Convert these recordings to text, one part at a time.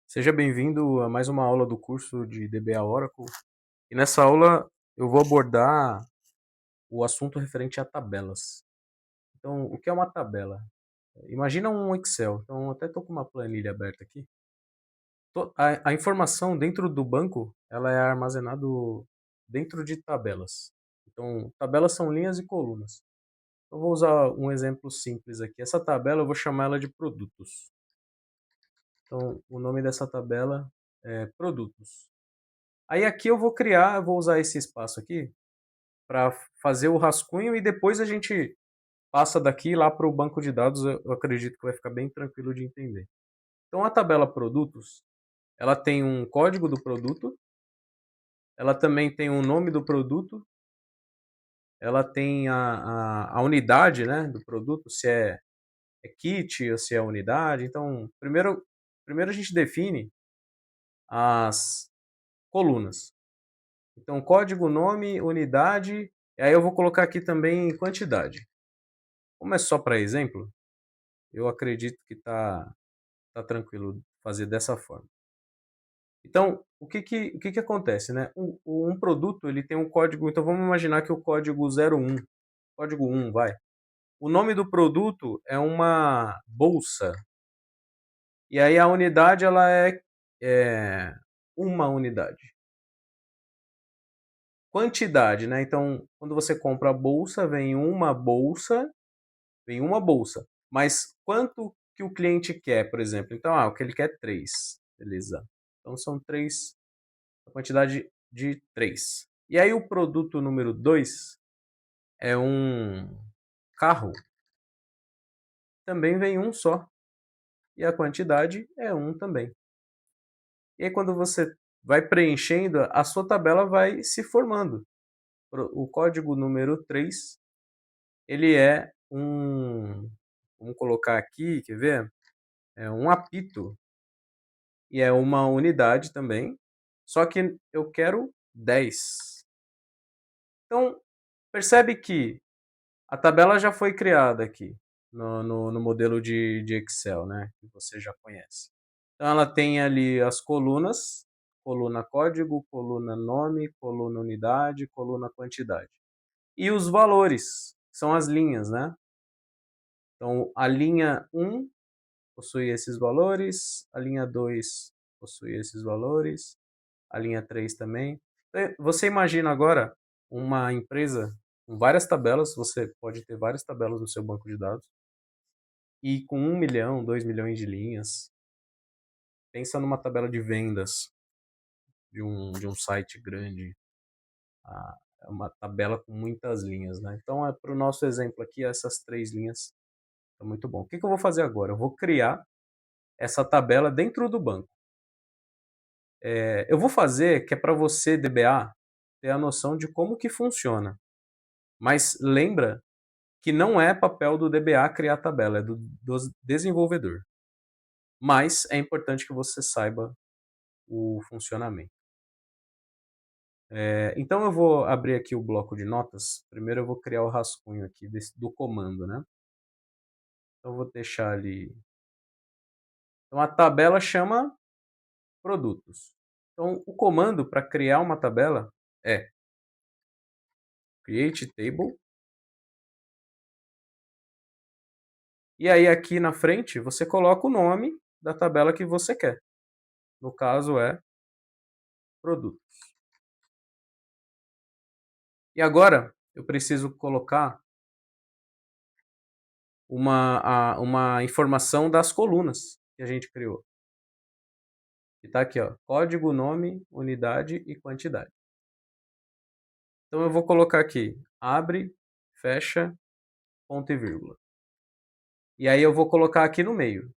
Seja bem-vindo a mais uma aula do curso de DBA Oracle. E nessa aula eu vou abordar o assunto referente a tabelas. Então, o que é uma tabela? Imagina um Excel. Então, eu até estou com uma planilha aberta aqui. A informação dentro do banco ela é armazenada dentro de tabelas. Então, tabelas são linhas e colunas. Eu vou usar um exemplo simples aqui. Essa tabela eu vou chamar ela de produtos. Então, o nome dessa tabela é produtos. Aí aqui eu vou usar esse espaço aqui para fazer o rascunho e depois a gente passa daqui lá para o banco de dados. Eu acredito que vai ficar bem tranquilo de entender. Então a tabela produtos, ela tem um código do produto, ela também tem um nome do produto, ela tem a unidade, né, do produto, se é kit ou se é unidade. Então, primeiro a gente define as colunas. Então, código, nome, unidade, e aí eu vou colocar aqui também quantidade. Como é só para exemplo, eu acredito que tá tranquilo fazer dessa forma. Então, o que acontece, né? Um produto, ele tem um código, então vamos imaginar que o código 01, código 1, vai. O nome do produto é uma bolsa. E aí a unidade, ela é uma unidade. Quantidade, né? Então, quando você compra a bolsa, vem uma bolsa. Mas quanto que o cliente quer, por exemplo? Então, o que ele quer é 3. Beleza. Então são 3, a quantidade de 3. E aí o produto número 2 é um carro. Também vem um só. E a quantidade é um também. E aí quando você vai preenchendo, a sua tabela vai se formando. O código número 3, ele é vamos colocar aqui, quer ver? É um apito. E é uma unidade também, só que eu quero 10. Então, percebe que a tabela já foi criada aqui no modelo de Excel, né? Que você já conhece. Então, ela tem ali as colunas, coluna código, coluna nome, coluna unidade, coluna quantidade. E os valores, são as linhas, né? Então, a linha 1 possui esses valores, a linha 2 possui esses valores, a linha 3 também. Você imagina agora uma empresa com várias tabelas, você pode ter várias tabelas no seu banco de dados, e com 1 milhão, 2 milhões de linhas. Pensa numa tabela de vendas de um site grande. É uma tabela com muitas linhas, né? Então, para o nosso exemplo aqui, essas 3 linhas é muito bom. O que eu vou fazer agora? Eu vou criar essa tabela dentro do banco. Eu vou fazer que é para você, DBA, ter a noção de como que funciona. Mas lembra que não é papel do DBA criar a tabela, é do desenvolvedor. Mas é importante que você saiba o funcionamento. Então eu vou abrir aqui o bloco de notas. Primeiro eu vou criar o rascunho aqui do comando, né? Então eu vou deixar ali. Então a tabela chama produtos. Então o comando para criar uma tabela é create table. E aí aqui na frente você coloca o nome da tabela que você quer. No caso é produtos. E agora eu preciso colocar uma informação das colunas que a gente criou. Que está aqui, ó, código, nome, unidade e quantidade. Então eu vou colocar aqui, abre, fecha, ponto e vírgula. E aí eu vou colocar aqui no meio.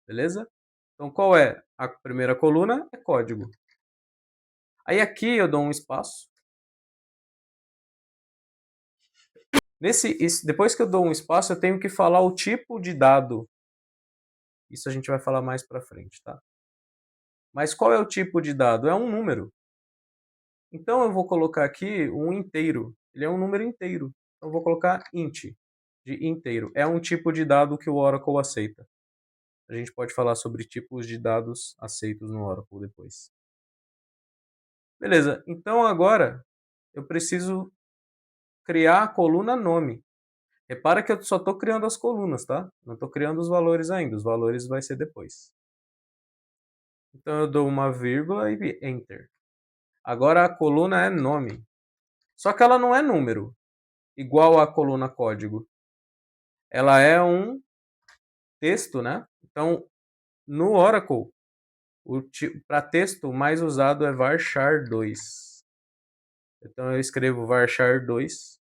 Beleza? Então qual é a primeira coluna? É código. Aí aqui eu dou um espaço. Depois que eu dou um espaço, eu tenho que falar o tipo de dado. Isso a gente vai falar mais para frente, tá? Mas qual é o tipo de dado? É um número. Então eu vou colocar aqui um inteiro. Ele é um número inteiro. Então eu vou colocar int, de inteiro. É um tipo de dado que o Oracle aceita. A gente pode falar sobre tipos de dados aceitos no Oracle depois. Beleza, então agora eu preciso criar a coluna nome. Repara que eu só estou criando as colunas, tá? Não estou criando os valores ainda, os valores vai ser depois. Então eu dou uma vírgula e Enter. Agora a coluna é nome. Só que ela não é número, igual a coluna código. Ela é um texto, né? Então, no Oracle, para texto, o mais usado é varchar2. Então eu escrevo varchar2.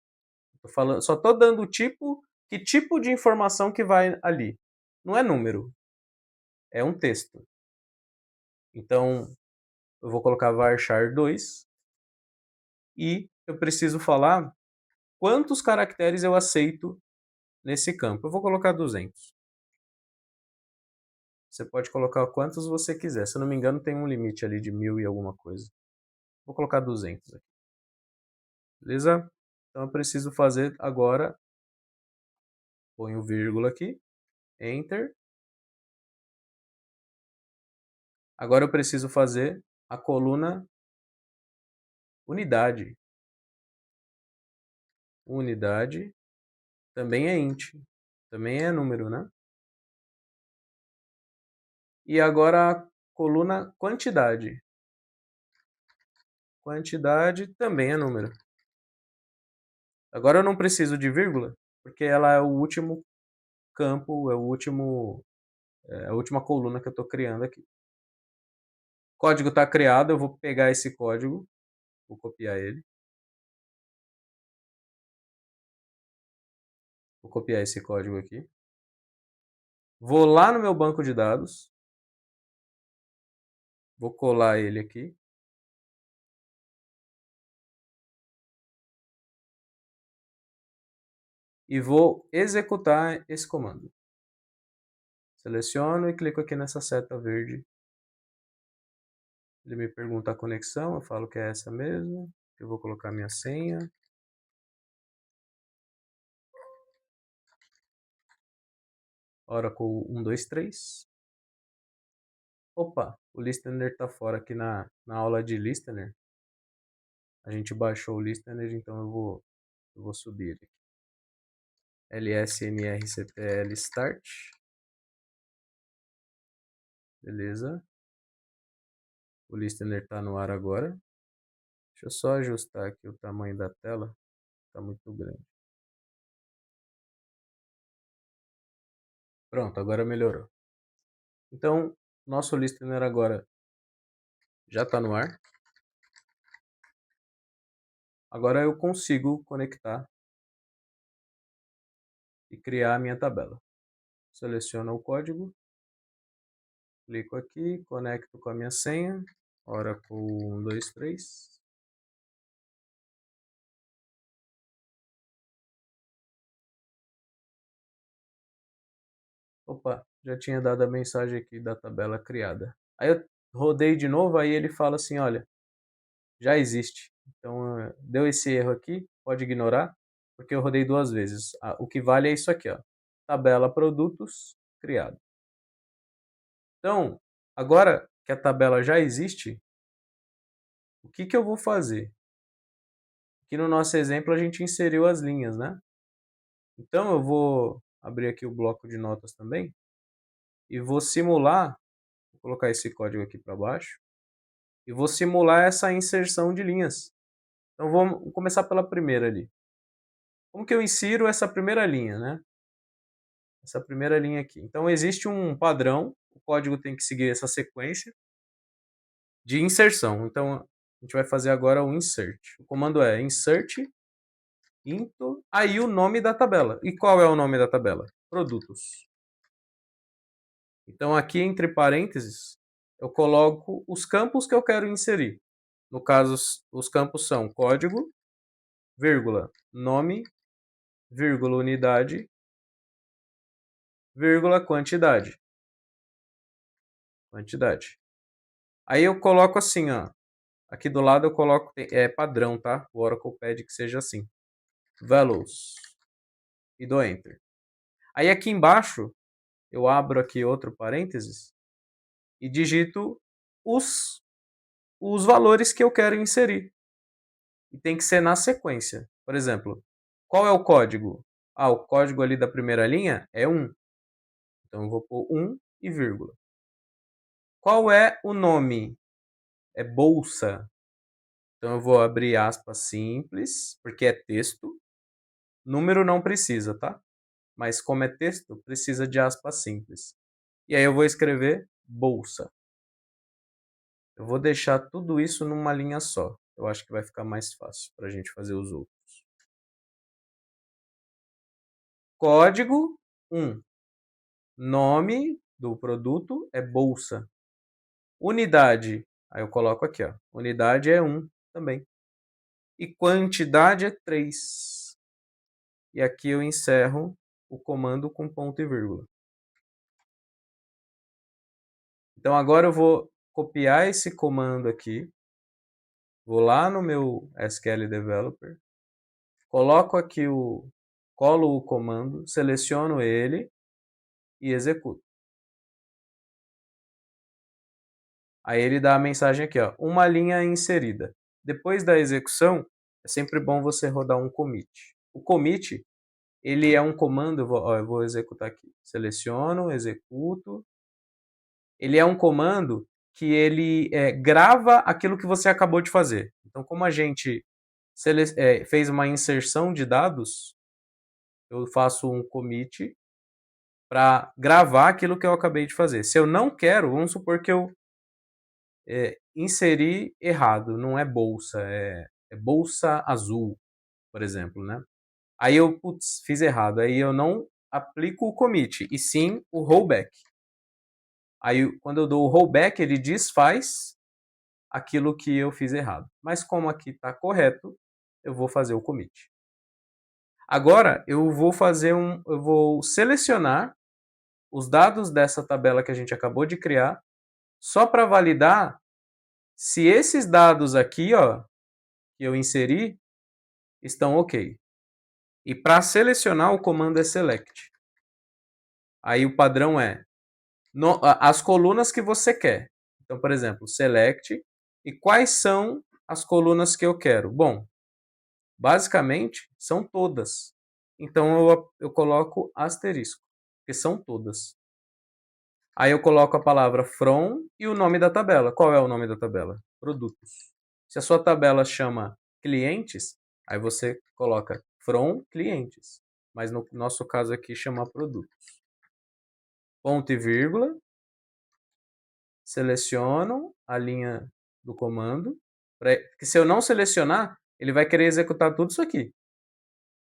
Só estou dando o tipo, que tipo de informação que vai ali. Não é número, é um texto. Então eu vou colocar varchar2 e eu preciso falar quantos caracteres eu aceito nesse campo. Eu vou colocar 200. Você pode colocar quantos você quiser. Se eu não me engano, tem um limite ali de 1000 e alguma coisa. Vou colocar 200 aqui. Beleza? Então eu preciso fazer agora. Ponho vírgula aqui. Enter. Agora eu preciso fazer a coluna unidade. Unidade também é int. Também é número, né? E agora a coluna quantidade. Quantidade também é número. Agora eu não preciso de vírgula, porque ela é o último campo, é a última coluna que eu estou criando aqui. O código está criado, eu vou pegar esse código, vou copiar ele. Vou copiar esse código aqui. Vou lá no meu banco de dados. Vou colar ele aqui. E vou executar esse comando. Seleciono e clico aqui nessa seta verde. Ele me pergunta a conexão, eu falo que é essa mesmo. Eu vou colocar minha senha. Oracle 123. Opa, o listener está fora aqui na aula de listener. A gente baixou o listener, então eu vou subir ele aqui. lsnrctl start. Beleza. O listener está no ar agora. Deixa eu só ajustar aqui o tamanho da tela. Está muito grande. Pronto, agora melhorou. Então, nosso listener agora já está no ar. Agora eu consigo conectar e criar a minha tabela. Seleciono o código. Clico aqui, conecto com a minha senha. Oracle 123. Opa, já tinha dado a mensagem aqui da tabela criada. Aí eu rodei de novo, aí ele fala assim, olha, já existe. Então, deu esse erro aqui, pode ignorar, porque eu rodei 2 vezes. O que vale é isso aqui, ó. Tabela produtos criado. Então, agora que a tabela já existe, o que eu vou fazer? Aqui no nosso exemplo a gente inseriu as linhas, né? Então eu vou abrir aqui o bloco de notas também e vou simular, vou colocar esse código aqui para baixo, e vou simular essa inserção de linhas. Então vamos começar pela primeira ali. Como que eu insiro essa primeira linha, né? Essa primeira linha aqui. Então existe um padrão, o código tem que seguir essa sequência de inserção. Então a gente vai fazer agora o insert. O comando é insert into, aí o nome da tabela. E qual é o nome da tabela? Produtos. Então aqui entre parênteses eu coloco os campos que eu quero inserir. No caso, os campos são código, vírgula, nome, vírgula, unidade, vírgula, quantidade. Quantidade. Aí eu coloco assim, ó. Aqui do lado eu coloco, é padrão, tá? O Oracle pede que seja assim. Values. E dou Enter. Aí aqui embaixo eu abro aqui outro parênteses e digito os valores que eu quero inserir. E tem que ser na sequência. Por exemplo, qual é o código? Ah, o código ali da primeira linha é 1. Então eu vou pôr 1 e vírgula. Qual é o nome? É bolsa. Então eu vou abrir aspas simples, porque é texto. Número não precisa, tá? Mas como é texto, precisa de aspas simples. E aí eu vou escrever bolsa. Eu vou deixar tudo isso numa linha só. Eu acho que vai ficar mais fácil para a gente fazer os outros. Código 1. Nome do produto é bolsa. Unidade, aí eu coloco aqui, ó. Unidade é 1 também. E quantidade é 3. E aqui eu encerro o comando com ponto e vírgula. Então agora eu vou copiar esse comando aqui. Vou lá no meu SQL Developer. Coloco aqui colo o comando, seleciono ele e executo. Aí ele dá a mensagem aqui, ó, uma linha inserida. Depois da execução, é sempre bom você rodar um commit. O commit, ele é um comando, eu vou executar aqui. Seleciono, executo. Ele é um comando que ele grava aquilo que você acabou de fazer. Então, como a gente fez uma inserção de dados, eu faço um commit para gravar aquilo que eu acabei de fazer. Se eu não quero, vamos supor que eu inseri errado, não é bolsa, é bolsa azul, por exemplo, né? Aí eu, putz, fiz errado, aí eu não aplico o commit, e sim o rollback. Aí quando eu dou o rollback, ele desfaz aquilo que eu fiz errado. Mas como aqui está correto, eu vou fazer o commit. Agora eu vou selecionar os dados dessa tabela que a gente acabou de criar, só para validar se esses dados aqui, ó, que eu inseri, estão ok. E para selecionar, o comando é select. Aí o padrão é as colunas que você quer. Então, por exemplo, select. E quais são as colunas que eu quero? Bom, basicamente são todas. Então eu coloco asterisco, porque são todas. Aí eu coloco a palavra from e o nome da tabela. Qual é o nome da tabela? Produtos. Se a sua tabela chama clientes, aí você coloca from clientes. Mas no nosso caso aqui chama produtos. Ponto e vírgula. Seleciono a linha do comando. Porque se eu não selecionar, ele vai querer executar tudo isso aqui.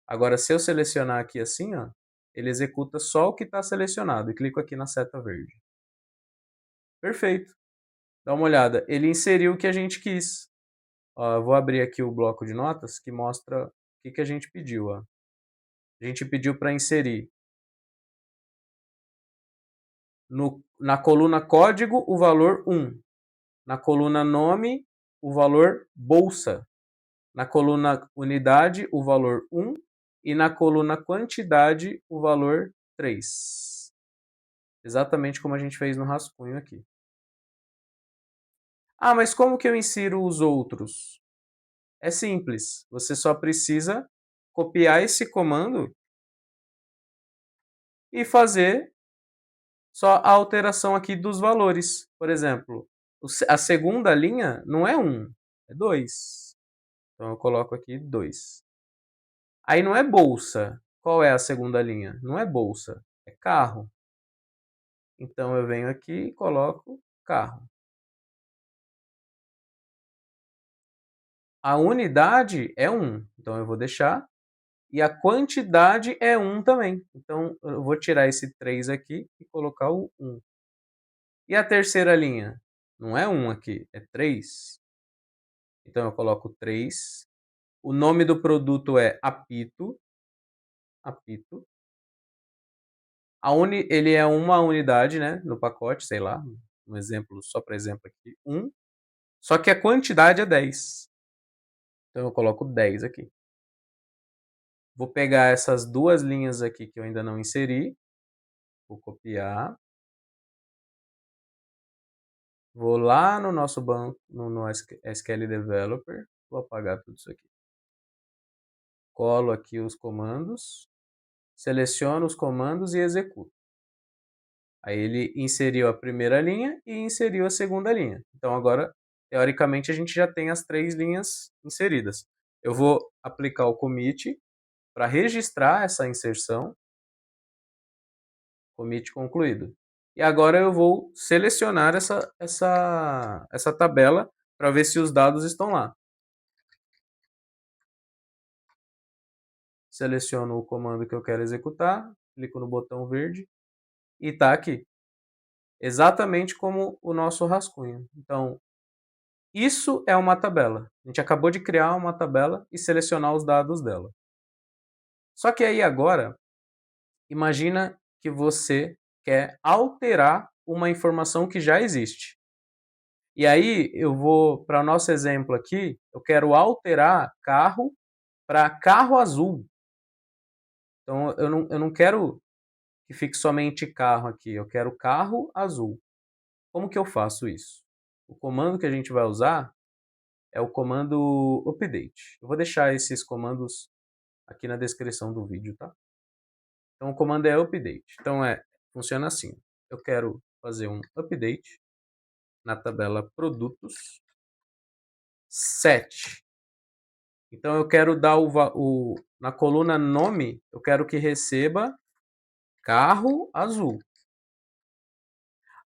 Agora, se eu selecionar aqui assim, ó, ele executa só o que está selecionado. E clico aqui na seta verde. Perfeito. Dá uma olhada. Ele inseriu o que a gente quis. Ó, eu vou abrir aqui o bloco de notas que mostra o que a gente pediu. Ó. A gente pediu para inserir na coluna código o valor 1. Na coluna nome, o valor bolsa. Na coluna unidade, o valor 1. E na coluna quantidade, o valor 3. Exatamente como a gente fez no rascunho aqui. Ah, mas como que eu insiro os outros? É simples. Você só precisa copiar esse comando e fazer só a alteração aqui dos valores. Por exemplo, a segunda linha não é 1, é 2. Então eu coloco aqui 2. Aí não é bolsa. Qual é a segunda linha? Não é bolsa, é carro. Então eu venho aqui e coloco carro. A unidade é 1, então eu vou deixar. E a quantidade é 1 também. Então eu vou tirar esse 3 aqui e colocar o 1. E a terceira linha? Não é 1 aqui, é 3. Então eu coloco 3. O nome do produto é apito. Apito. Ele é uma unidade, né, no pacote, sei lá. Um exemplo, só para exemplo aqui, 1. Só que a quantidade é 10. Então eu coloco 10 aqui. Vou pegar essas duas linhas aqui que eu ainda não inseri. Vou copiar. Vou lá no nosso banco, no SQL Developer. Vou apagar tudo isso aqui. Colo aqui os comandos. Seleciono os comandos e executo. Aí ele inseriu a primeira linha e inseriu a segunda linha. Então agora, teoricamente, a gente já tem as 3 linhas inseridas. Eu vou aplicar o commit para registrar essa inserção. Commit concluído. E agora eu vou selecionar essa tabela para ver se os dados estão lá. Seleciono o comando que eu quero executar, clico no botão verde e está aqui. Exatamente como o nosso rascunho. Então, isso é uma tabela. A gente acabou de criar uma tabela e selecionar os dados dela. Só que aí agora, imagina que você quer alterar uma informação que já existe. E aí eu vou, para o nosso exemplo aqui, eu quero alterar carro para carro azul. Então eu não quero que fique somente carro aqui, eu quero carro azul. Como que eu faço isso? O comando que a gente vai usar é o comando update. Eu vou deixar esses comandos aqui na descrição do vídeo, tá? Então o comando é update. Então funciona assim. Eu quero fazer um update na tabela produtos set. Então eu quero dar na coluna nome, eu quero que receba carro azul.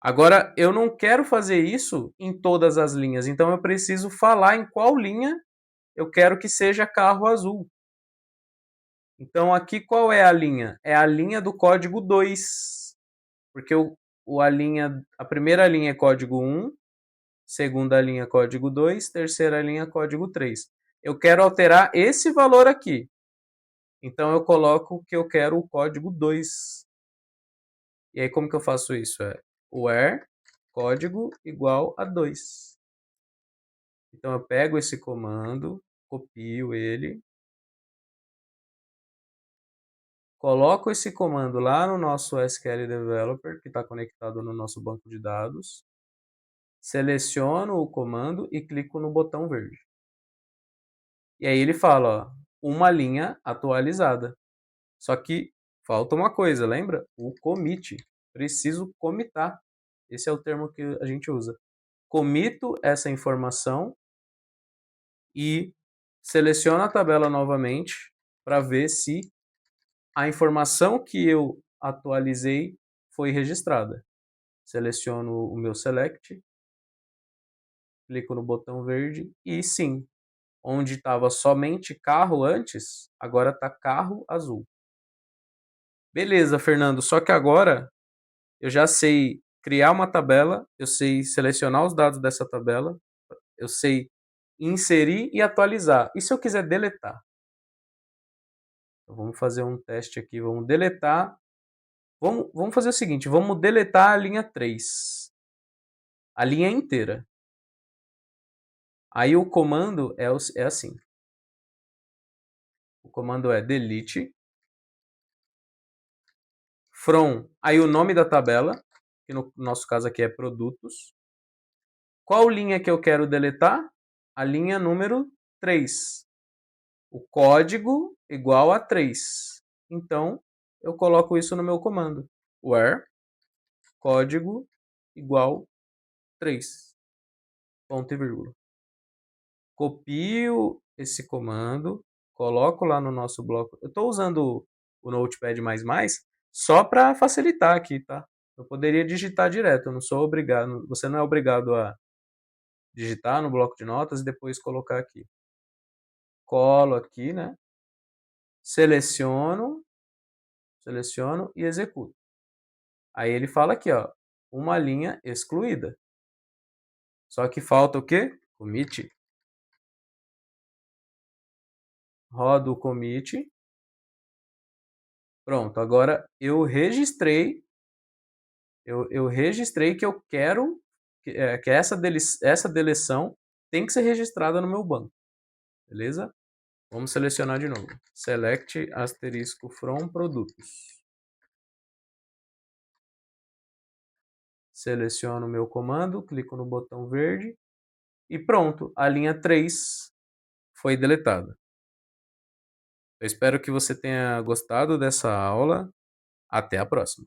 Agora eu não quero fazer isso em todas as linhas, então eu preciso falar em qual linha eu quero que seja carro azul. Então aqui qual é a linha? É a linha do código 2. Porque a primeira linha é código 1, segunda linha código 2, terceira linha código 3. Eu quero alterar esse valor aqui. Então eu coloco que eu quero o código 2. E aí como que eu faço isso? Where código igual a 2. Então eu pego esse comando, copio ele, coloco esse comando lá no nosso SQL Developer, que está conectado no nosso banco de dados, seleciono o comando e clico no botão verde. E aí ele fala, ó, uma linha atualizada. Só que falta uma coisa, lembra? O commit. Preciso comitar. Esse é o termo que a gente usa. Comito essa informação e seleciono a tabela novamente para ver se a informação que eu atualizei foi registrada. Seleciono o meu select, clico no botão verde e sim, onde estava somente carro antes, agora está carro azul. Beleza, Fernando, só que agora eu já sei criar uma tabela, eu sei selecionar os dados dessa tabela, eu sei inserir e atualizar. E se eu quiser deletar? Então, vamos fazer um teste aqui, vamos deletar. Vamos fazer o seguinte, vamos deletar a linha 3. A linha inteira. Aí o comando é assim. O comando é delete from, aí o nome da tabela, que no nosso caso aqui é produtos. Qual linha que eu quero deletar? A linha número 3. O código igual a 3. Então, eu coloco isso no meu comando. Where código igual 3. Ponto e vírgula. Copio esse comando, coloco lá no nosso bloco. Eu estou usando o Notepad++ só para facilitar aqui, tá? Eu poderia digitar direto, eu não sou obrigado, você não é obrigado a digitar no bloco de notas e depois colocar aqui. Colo aqui, né? Seleciono e executo. Aí ele fala aqui, ó, uma linha excluída. Só que falta o quê? Commit. Rodo o commit. Pronto, agora eu registrei que eu quero que essa deleção tem que ser registrada no meu banco. Beleza? Vamos selecionar de novo. Select asterisco from produtos. Seleciono o meu comando, clico no botão verde e pronto, a linha 3 foi deletada. Eu espero que você tenha gostado dessa aula. Até a próxima.